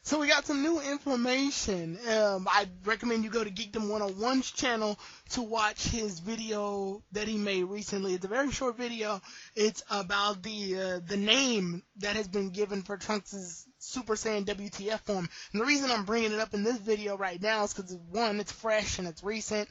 So we got some new information. I recommend you go to Geekdom 101's channel to watch his video that he made recently. It's a very short video. It's about the name that has been given for Trunks' Super Saiyan WTF form. And the reason I'm bringing it up in this video right now is because, one, it's fresh and it's recent.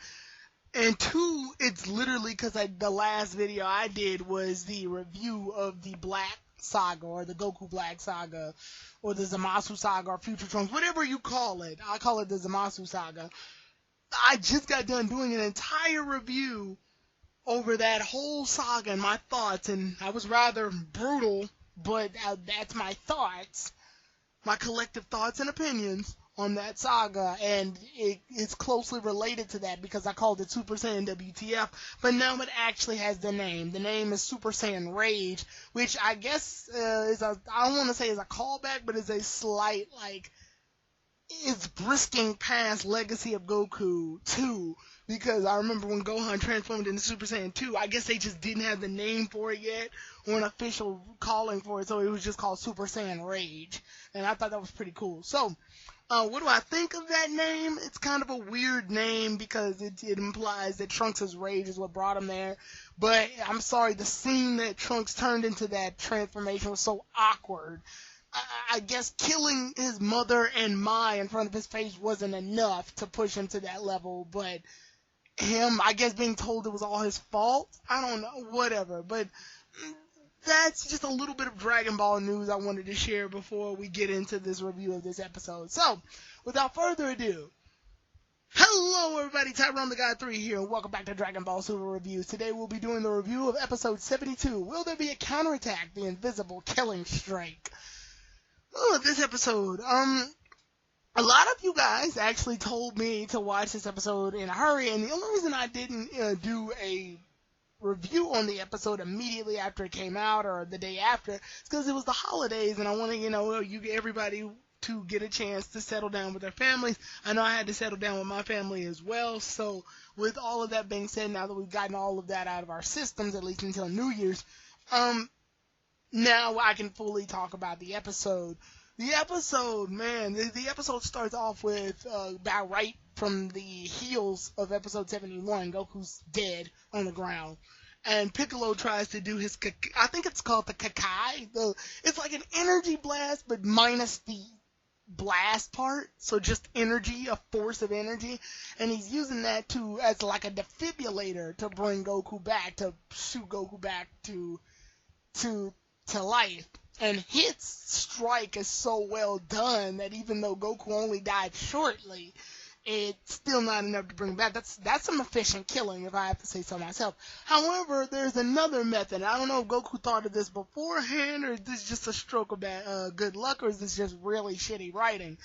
And two, it's literally because the last video I did was the review of the Black Saga, or the Goku Black Saga, or the Zamasu Saga, or Future Trunks, whatever you call it. I call it the Zamasu Saga. I just got done doing an entire review over that whole saga and my thoughts, and I was rather brutal, but that's my thoughts, my collective thoughts and opinions on that saga, and it's closely related to that because I called it Super Saiyan WTF, but now it actually has the name. The name is Super Saiyan Rage, which I guess is I don't want to say is a callback, but is a slight, it's brisking past Legacy of Goku 2, because I remember when Gohan transformed into Super Saiyan 2, I guess they just didn't have the name for it yet, or an official calling for it, so it was just called Super Saiyan Rage, and I thought that was pretty cool. So, what do I think of that name? It's kind of a weird name because it implies that Trunks' rage is what brought him there. But I'm sorry, the scene that Trunks turned into that transformation was so awkward. I guess killing his mother and Mai in front of his face wasn't enough to push him to that level. But him, I guess, being told it was all his fault? I don't know, whatever. But that's just a little bit of Dragon Ball news I wanted to share before we get into this review of this episode. So, without further ado, hello everybody, Tyrone the God 3 here, and welcome back to Dragon Ball Super Reviews. Today we'll be doing the review of episode 72, Will There Be a Counterattack? The Invisible Killing Strike. This episode, a lot of you guys actually told me to watch this episode in a hurry, and the only reason I didn't do a review on the episode immediately after it came out or the day after is because it was the holidays and I wanted, everybody to get a chance to settle down with their families. I know I had to settle down with my family as well. So with all of that being said, now that we've gotten all of that out of our systems, at least until New Year's, now I can fully talk about the episode. The episode, man, the episode starts off with about right from the heels of episode 71, Goku's dead on the ground. And Piccolo tries to do his, I think it's called the Kakai. It's like an energy blast, but minus the blast part. So just energy, a force of energy. And he's using that as like a defibrillator to bring Goku back, to shoot Goku back to life. And his strike is so well done that even though Goku only died shortly, it's still not enough to bring him back. That's some efficient killing, if I have to say so myself. However, there's another method. I don't know if Goku thought of this beforehand, or is this just a stroke of good luck, or is this just really shitty writing?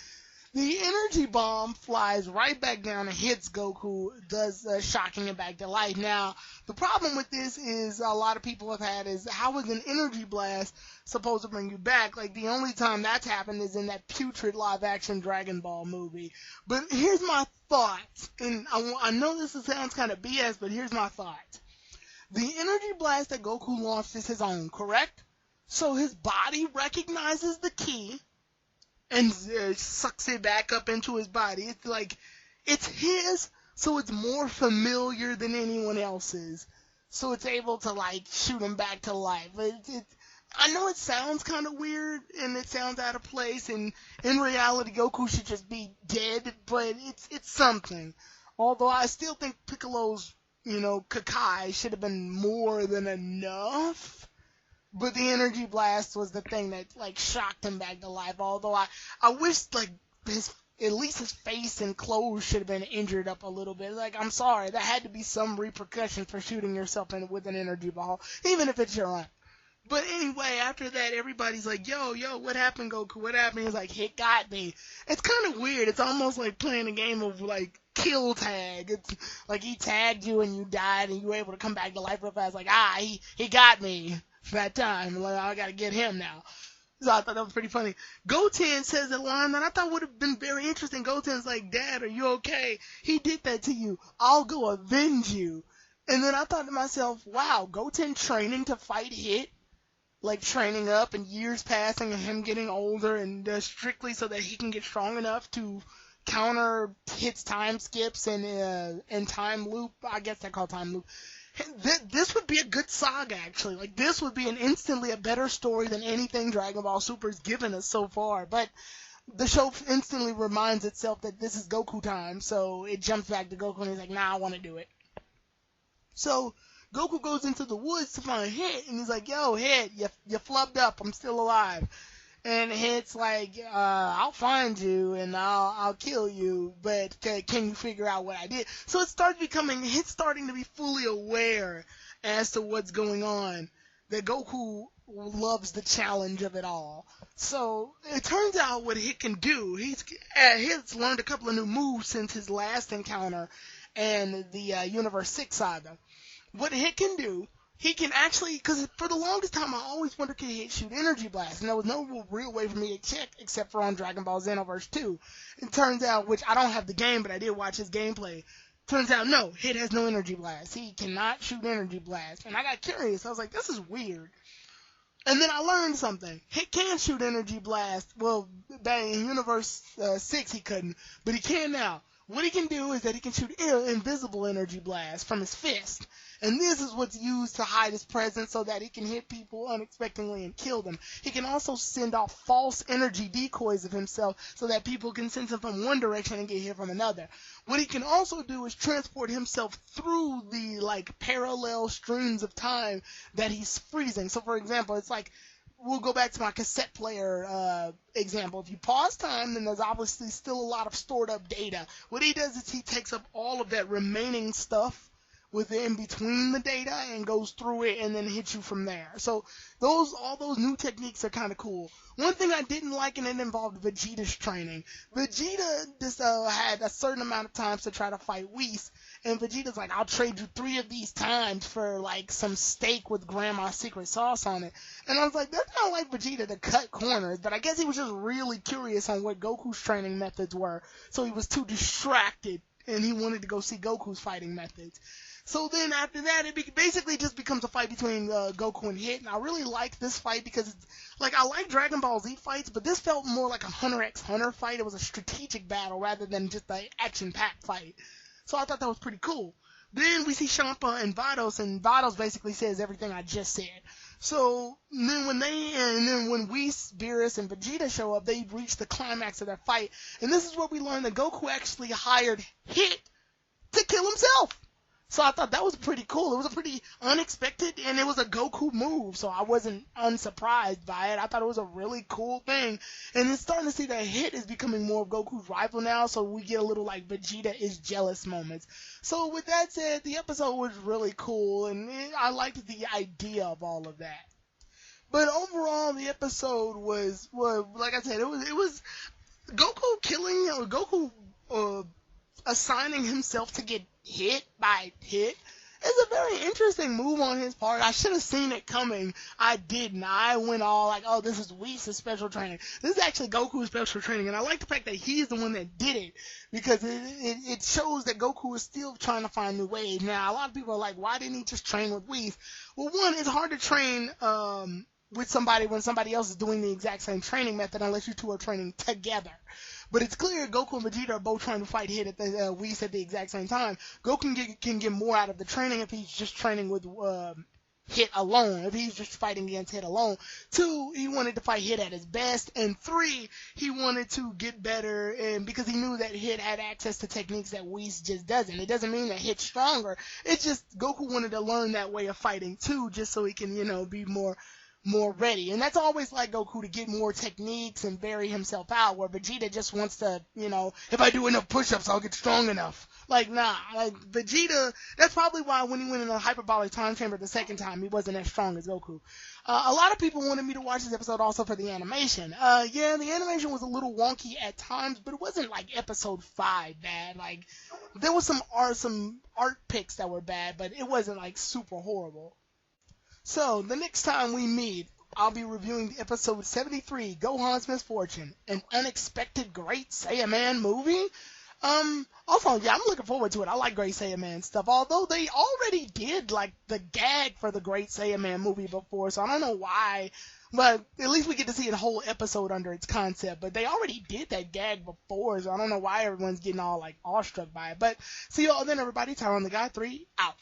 The energy bomb flies right back down and hits Goku, thus shocking him back to life. Now, the problem with this is a lot of people have had is, how is an energy blast supposed to bring you back? Like, the only time that's happened is in that putrid live-action Dragon Ball movie. But here's my thoughts, and I know this sounds kind of BS, but here's my thoughts. The energy blast that Goku launched is his own, correct? So his body recognizes the ki, and sucks it back up into his body. It's like, it's his, so it's more familiar than anyone else's. So it's able to, shoot him back to life. I know it sounds kind of weird, and it sounds out of place, and in reality, Goku should just be dead, but it's something. Although I still think Piccolo's, Kakai should have been more than enough. But the energy blast was the thing that, shocked him back to life. Although I wish, at least his face and clothes should have been injured up a little bit. I'm sorry, there had to be some repercussions for shooting yourself with an energy ball, even if it's your own. But anyway, after that, everybody's like, yo, what happened, Goku? What happened? He's like, it got me. It's kind of weird. It's almost like playing a game of, kill tag. It's like he tagged you and you died and you were able to come back to life real fast. He got me that time. I gotta get him now. So I thought that was pretty funny. Goten says a line that I thought would have been very interesting. Goten's like, Dad, are you okay? He did that to you. I'll go avenge you. And then I thought to myself, wow, Goten training to fight Hit? like training up and years passing and him getting older and strictly so that he can get strong enough to counter Hit's time skips and time loop. I guess they call time loop. This would be a good saga, actually. Like, this would be instantly a better story than anything Dragon Ball Super's given us so far. But the show instantly reminds itself that this is Goku time, so it jumps back to Goku and he's like, nah, I want to do it. So Goku goes into the woods to find Hit, and he's like, yo, Hit, you flubbed up, I'm still alive. And Hit's like, I'll find you and I'll kill you, but can you figure out what I did? So it starts becoming, Hit's starting to be fully aware as to what's going on, that Goku loves the challenge of it all. So it turns out what Hit can do, Hit's learned a couple of new moves since his last encounter and the Universe 6 saga. What Hit can do, he can actually, because for the longest time I always wondered could Hit shoot energy blast, and there was no real way for me to check except for on Dragon Ball Xenoverse 2. It turns out, which I don't have the game, but I did watch his gameplay. Turns out, no, Hit has no energy blast. He cannot shoot energy blast. And I got curious. I was like, this is weird. And then I learned something. Hit can shoot energy blast. Well, back in Universe 6 he couldn't, but he can now. What he can do is that he can shoot invisible energy blast from his fist. And this is what's used to hide his presence so that he can hit people unexpectedly and kill them. He can also send off false energy decoys of himself so that people can sense him from one direction and get hit from another. What he can also do is transport himself through the parallel streams of time that he's freezing. So for example, it's like, we'll go back to my cassette player example. If you pause time, then there's obviously still a lot of stored up data. What he does is he takes up all of that remaining stuff within between the data and goes through it and then hits you from there. So all those new techniques are kind of cool. One thing I didn't like, and it involved Vegeta's training. Vegeta just had a certain amount of times to try to fight Whis, and Vegeta's like, I'll trade you 3 of these times for like some steak with grandma's secret sauce on it. And I was like, that's not like Vegeta to cut corners, but I guess he was just really curious on what Goku's training methods were, so he was too distracted and he wanted to go see Goku's fighting methods. So then after that, it basically just becomes a fight between Goku and Hit. And I really like this fight because, I like Dragon Ball Z fights, but this felt more like a Hunter x Hunter fight. It was a strategic battle rather than just an action-packed fight. So I thought that was pretty cool. Then we see Champa and Vados basically says everything I just said. So then when Whis, Beerus, and Vegeta show up, they reach the climax of their fight. And this is where we learn that Goku actually hired Hit to kill himself. So I thought that was pretty cool. It was a pretty unexpected, and it was a Goku move, so I wasn't unsurprised by it. I thought it was a really cool thing. And it's starting to see that Hit is becoming more of Goku's rival now, so we get a little Vegeta is jealous moments. So with that said, the episode was really cool, and I liked the idea of all of that. But overall, the episode was like I said, it was Goku assigning himself to get hit by Hit is a very interesting move on his part. I should have seen it coming. I didn't. I went all like, oh, this is Whis' special training. This is actually Goku's special training, and I like the fact that he's the one that did it because it shows that Goku is still trying to find new ways. Now, a lot of people are like, why didn't he just train with Whis? Well, one, it's hard to train with somebody when somebody else is doing the exact same training method unless you two are training together. But it's clear Goku and Vegeta are both trying to fight Hit at the Whis at the exact same time. Goku can get more out of the training if he's just training with Hit alone, if he's just fighting against Hit alone. 2, he wanted to fight Hit at his best. And 3, he wanted to get better and because he knew that Hit had access to techniques that Whis just doesn't. It doesn't mean that Hit's stronger. It's just Goku wanted to learn that way of fighting too, just so he can, be more ready. And that's always like Goku, to get more techniques and vary himself out, where Vegeta just wants to, if I do enough push-ups, I'll get strong enough. Vegeta, that's probably why when he went in the hyperbolic time chamber the second time, he wasn't as strong as Goku. A lot of people wanted me to watch this episode also for the animation. The animation was a little wonky at times, but it wasn't like episode 5 bad. There was some art picks that were bad, but it wasn't super horrible. So, the next time we meet, I'll be reviewing episode 73, Gohan's Misfortune, an unexpected great Saiyaman movie. Also, yeah, I'm looking forward to it. I like Great Saiyaman stuff, although they already did, like, the gag for the Great Saiyaman movie before, so I don't know why, but at least we get to see a whole episode under its concept, but they already did that gag before, so I don't know why everyone's getting all, like, awestruck by it, but see you all then, everybody. Tyler on the Guy 3, out.